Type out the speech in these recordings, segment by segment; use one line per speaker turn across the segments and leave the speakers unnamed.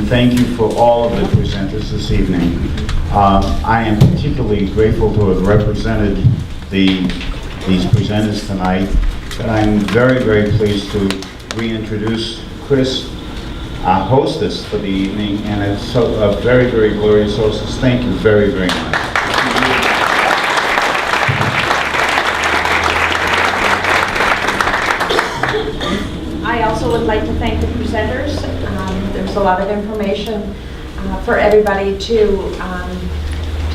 and thank you for all of the presenters this evening. I am particularly grateful to have represented these presenters tonight, and I'm very, very pleased to reintroduce Chris, our hostess for the evening, and it's a very, very glorious hostess. Thank you very, very much.
I also would like to thank the presenters. There's a lot of information for everybody to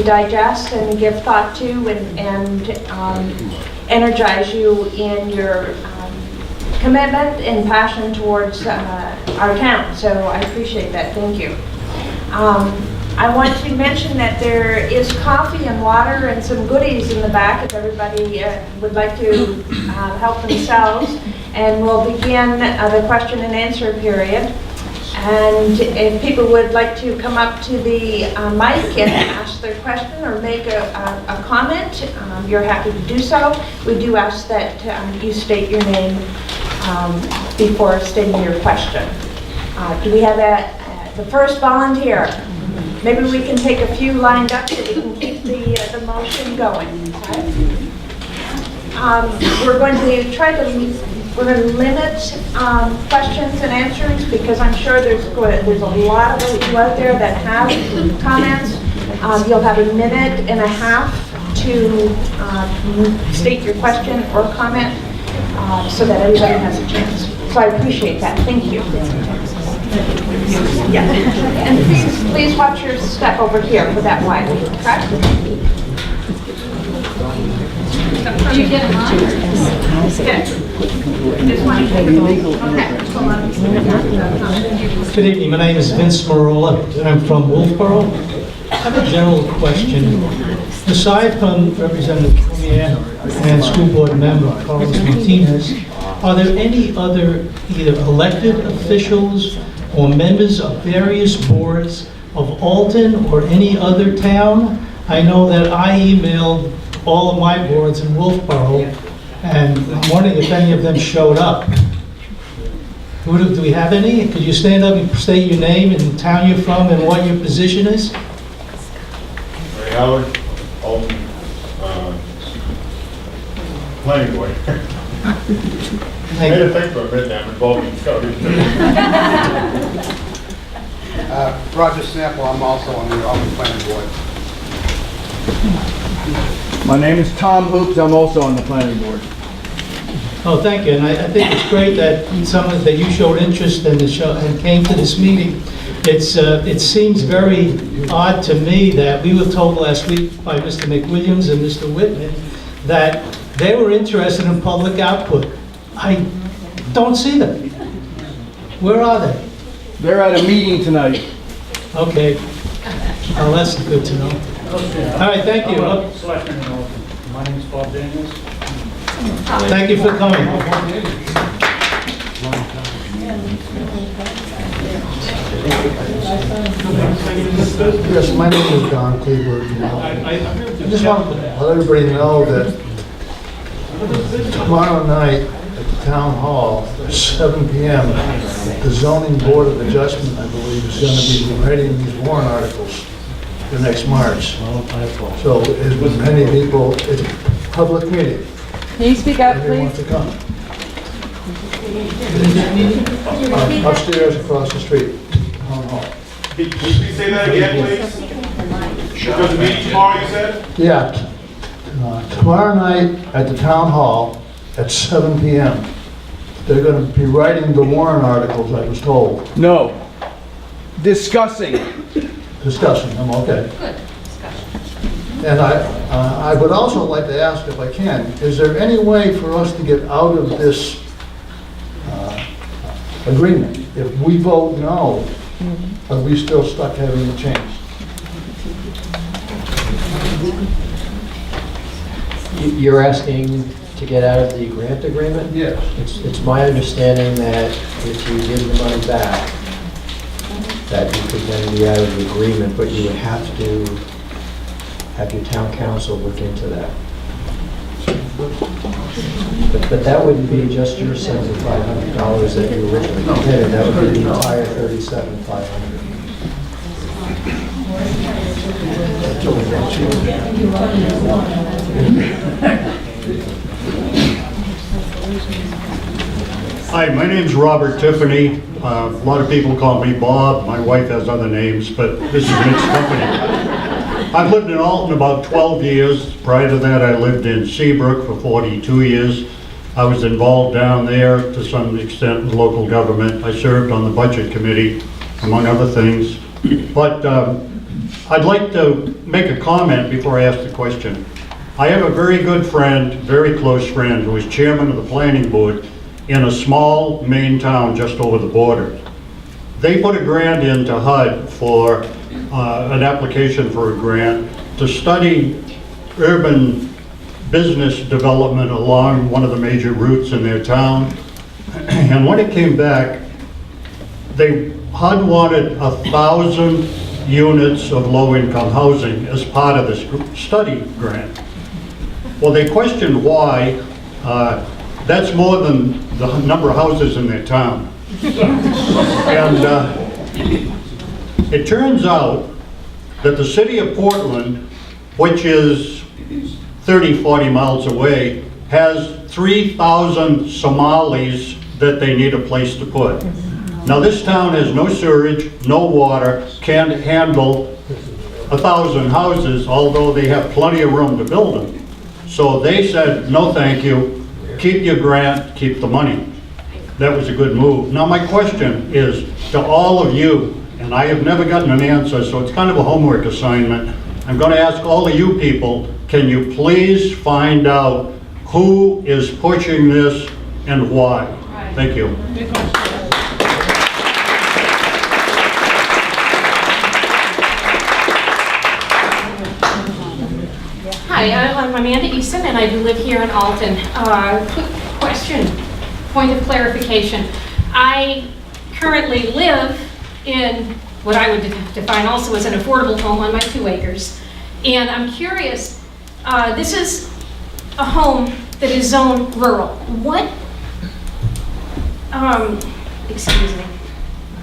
digest and give thought to, and energize you in your commitment and passion towards our town. So I appreciate that. Thank you. I want to mention that there is coffee and water and some goodies in the back if everybody would like to help themselves. And we'll begin the question and answer period. And if people would like to come up to the mic and ask their question or make a comment, you're happy to do so. We do ask that you state your name before stating your question. Do we have the first volunteer? Maybe we can take a few lined up so we can keep the motion going. Okay? We're going to try to limit questions and answers, because I'm sure there's a lot of you out there that have comments. You'll have a minute and a half to state your question or comment so that everybody has a chance. So I appreciate that. Thank you. Yeah. And please watch your step over here for that wide. Okay? Do you get it on? Yes.
Good evening. My name is Vince Marola, and I'm from Wolfboro. I have a general question. Aside from Representative Cormier and School Board Member Carlos Martinez, are there any other either elected officials or members of various boards of Alton or any other town? I know that I emailed all of my boards in Wolfboro, and I'm wondering if any of them showed up. Do we have any? Could you stand up and state your name and the town you're from and what your position is?
Ray Howard, Alton, planning board. Made a think for a minute now, involving coverage.
Roger Snapple, I'm also on the planning board.
My name is Tom Hoops, I'm also on the planning board.
Oh, thank you, and I think it's great that that you showed interest in the show and came to this meeting. It seems very odd to me that we were told last week by Mr. McWilliams and Mr. Whitman that they were interested in public output. I don't see them. Where are they?
They're at a meeting tonight.
Okay. Oh, that's good to know. All right, thank you.
My name is Bob Daniels.
Thank you for coming.
Yes, my name is Don Cleaver. I just want to let everybody know that tomorrow night at the town hall at 7 p.m., the zoning board of adjustment, I believe, is going to be writing these warrant articles for next March. So as with many people, it's a public meeting.
Can you speak up,
Everyone wants
please?
to come. Upstairs across the street, town hall.
Can you please say that again, please? There's a meeting tomorrow, you said?
Yeah, tomorrow night at the town hall at 7 p.m. They're going to be writing the warrant articles, I was told.
No. Discussing.
Discussing them, okay.
Good discussion.
And I would also like to ask, if I can, is there any way for us to get out of this agreement? If we vote no, are we still stuck having it changed?
You're asking to get out of the grant agreement?
Yes.
It's my understanding that if you give the money back, that you could then be out of the agreement, but you would have to have your town council look into that. But that wouldn't be just your $7,500 that you originally committed, that would be the entire $37,500.
Hi, my name's Robert Tiffany. A lot of people call me Bob. My wife has other names, but this is mixed company. I've lived in Alton about 12 years. Prior to that, I lived in Seabrook for 42 years. I was involved down there to some extent with local government. I served on the budget committee, among other things. But I'd like to make a comment before I ask the question. I have a very good friend, very close friend, who is chairman of the planning board in a small Maine town just over the border. They put a grant into HUD for an application for a grant to study urban business development along one of the major routes in their town. And when it came back, HUD wanted 1,000 units of low-income housing as part of this study grant. Well, they questioned why. That's more than the number of houses in their town. And it turns out that the city of Portland, which is 30, 40 miles away, has 3,000 Somalis that they need a place to put. Now, this town has no sewage, no water, can't handle 1,000 houses, although they have plenty of room to build them. So they said, no thank you, keep your grant, keep the money. That was a good move. Now my question is to all of you, and I have never gotten an answer, so it's kind of a homework assignment. I'm going to ask all of you people, can you please find out who is pushing this and why? Thank you.
Hi, I'm Amanda Easton, and I do live here in Alton. Quick question, point of clarification. I currently live in what I would define also as an affordable home on my 2 acres. And I'm curious, this is a home that is zoned rural. What, excuse me,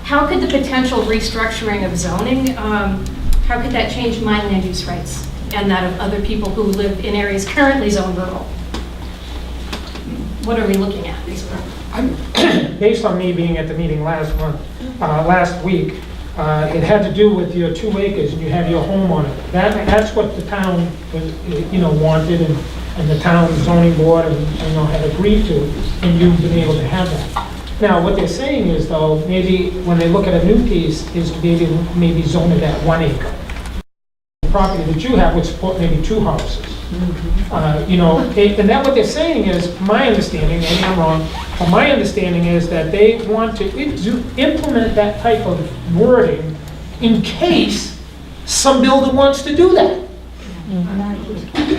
how could the potential restructuring of zoning, how could that change my land use rights and that of other people who live in areas currently zoned rural? What are we looking at?
Based on me being at the meeting last week, it had to do with your 2 acres and you have your home on it. That's what the town was, wanted, and the town zoning board had agreed to, and you've been able to have that. Now, what they're saying is, though, maybe when they look at a new piece, is to maybe zone it at 1 acre. The property that you have would support maybe 2 houses. And that what they're saying is, my understanding, maybe I'm wrong, but my understanding is that they want to implement that type of wording in case some builder wants to do that.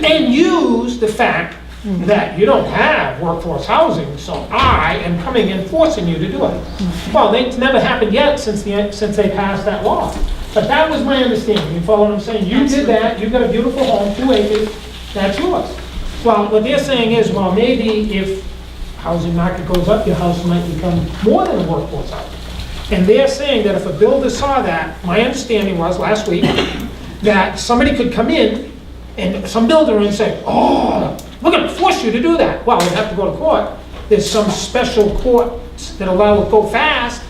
And use the fact that you don't have workforce housing, so I am coming and forcing you to do it. Well, it's never happened yet since they passed that law. But that was my understanding. You follow what I'm saying? You did that, you got a beautiful home, 2 acres, that's yours. Well, what they're saying is, well, maybe if housing market goes up, your house might become more than a workforce house. And they're saying that if a builder saw that, my understanding was last week, that somebody could come in and some builder and say, oh, we're going to force you to do that. Well, we'd have to go to court. There's some special courts that allow it to go fast,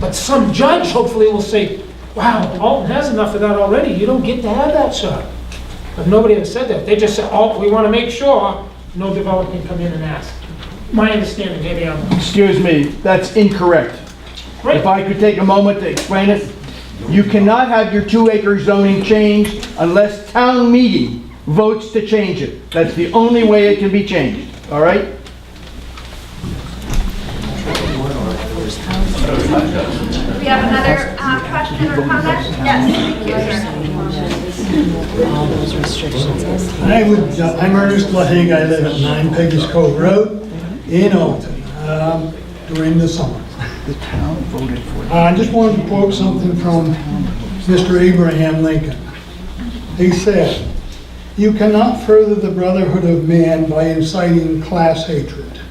but some judge hopefully will say, wow, Alton has enough of that already. You don't get to have that, sir. But nobody ever said that. They just said, oh, we want to make sure no developer can come in and ask. My understanding, maybe I'm wrong.
Excuse me, that's incorrect.
Right.
If I could take a moment to explain it. You cannot have your 2 acre zoning changed unless town meeting votes to change it. That's the only way it can be changed, all right?
We have another question or comment? Yes, thank you, sir.
I'm Ernest LaHague. I live at 9 Peggy's Cove Road in Alton during the summer.
The town voted for it.
I just wanted to quote something from Mr. Abraham Lincoln. He said, "You cannot further the brotherhood of man by inciting class hatred.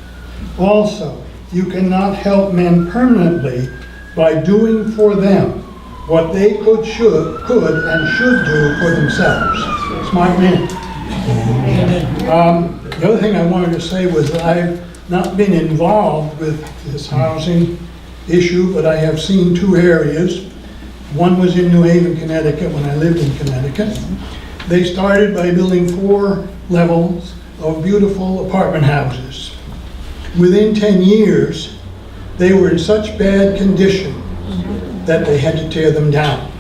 Also, you cannot help men permanently by doing for them what they could and should do for themselves. Smart man. The other thing I wanted to say was that I've not been involved with this housing issue, but I have seen two areas. One was in New Haven, Connecticut, when I lived in Connecticut. They started by building 4 levels of beautiful apartment houses. Within 10 years, they were in such bad condition that they had to tear them down.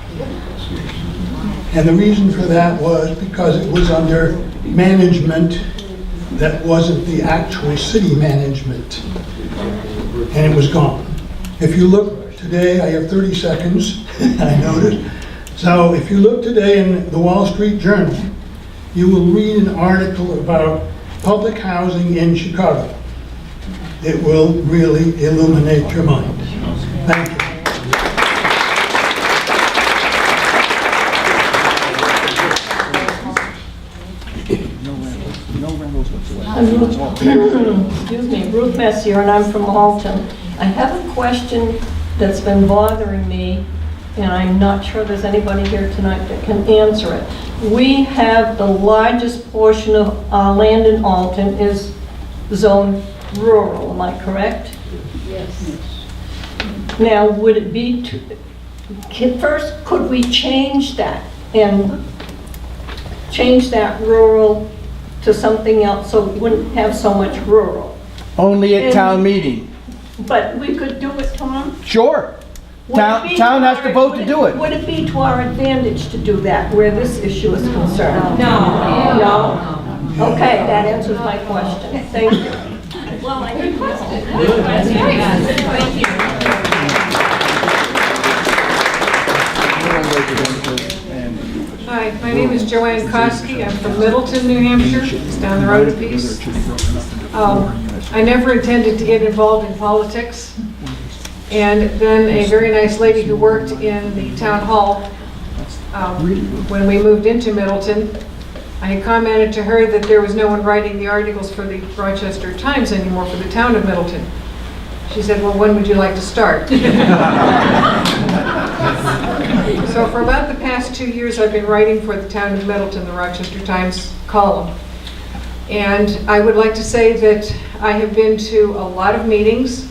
And the reason for that was because it was under management that wasn't the actual city management. And it was gone. If you look today, I have 30 seconds, I noticed. So if you look today in the Wall Street Journal, you will read an article about public housing in Chicago. It will really illuminate your mind. Thank you.
Excuse me, Ruth Messier, and I'm from Alton. I have a question that's been bothering me, and I'm not sure there's anybody here tonight that can answer it. We have the largest portion of our land in Alton is zoned rural, am I correct?
Yes.
Now, would it be, first, could we change that and change that rural to something else so we wouldn't have so much rural?
Only at town meeting.
But we could do it, Tom?
Sure.
Would it be
Town has to vote
would
to do it.
Would it be to our advantage to do that where this issue is concerned?
No.
No? Okay, that answers my question. Thank you.
Well, I good question. Good question. Thank you.
Hi, my name is Joanne Koski. I'm from Middleton, New Hampshire. It's down the road a piece. I never intended to get involved in politics. And then a very nice lady who worked in the town hall, when we moved into Middleton, I had commented to her that there was no one writing the articles for the Rochester Times anymore for the town of Middleton. She said, well, when would you like to start? So for about the past 2 years, I've been writing for the town of Middleton, the Rochester Times column. And I would like to say that I have been to a lot of meetings,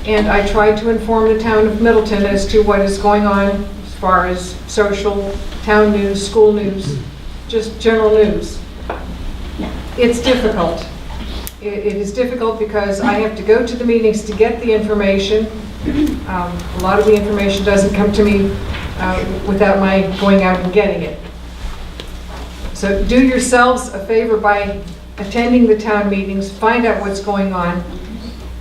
and I try to inform the town of Middleton as to what is going on as far as social, town news, school news, just general news. It's difficult. It is difficult because I have to go to the meetings to get the information. A lot of the information doesn't come to me without my going out and getting it. So do yourselves a favor by attending the town meetings, find out what's going on,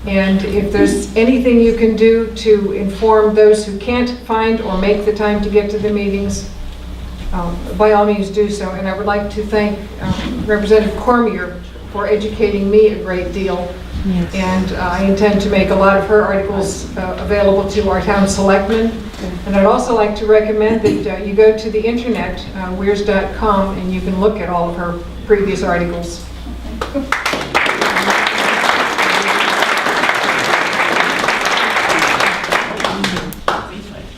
and if there's anything you can do to inform those who can't find or make the time to get to the meetings, by all means do so. And I would like to thank Representative Cormier for educating me a great deal. Yes. And I intend to make a lot of her articles available to our town selectmen. And I'd also like to recommend that you go to the internet, weirs.com, and you can look at all of her previous articles.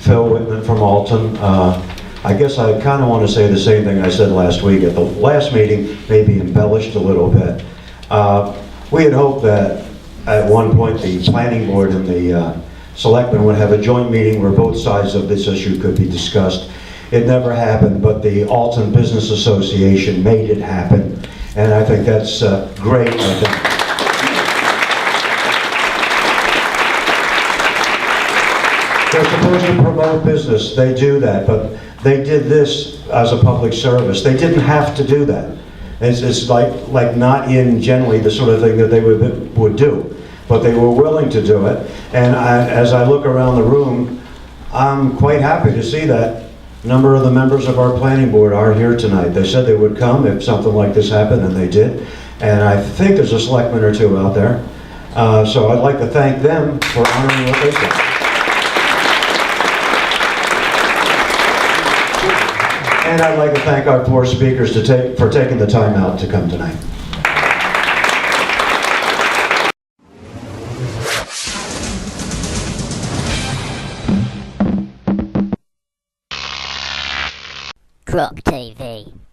Phil Whitman from Alton. I guess I kind of want to say the same thing I said last week. At the last meeting, maybe embellished a little bit. We had hoped that at one point the planning board and the selectmen would have a joint meeting where both sides of this issue could be discussed. It never happened, but the Alton Business Association made it happen, and I think that's great. I think. They're supposed to promote business, they do that, but they did this as a public service. They didn't have to do that. It's like not in generally the sort of thing that they would do, but they were willing to do it. And as I look around the room, I'm quite happy to see that a number of the members of our planning board are here tonight. They said they would come if something like this happened, and they did. And I think there's a selectman or two out there. So I'd like to thank them for honoring what they said. And I'd like to thank our four speakers for taking the time out to come tonight.
Croc TV.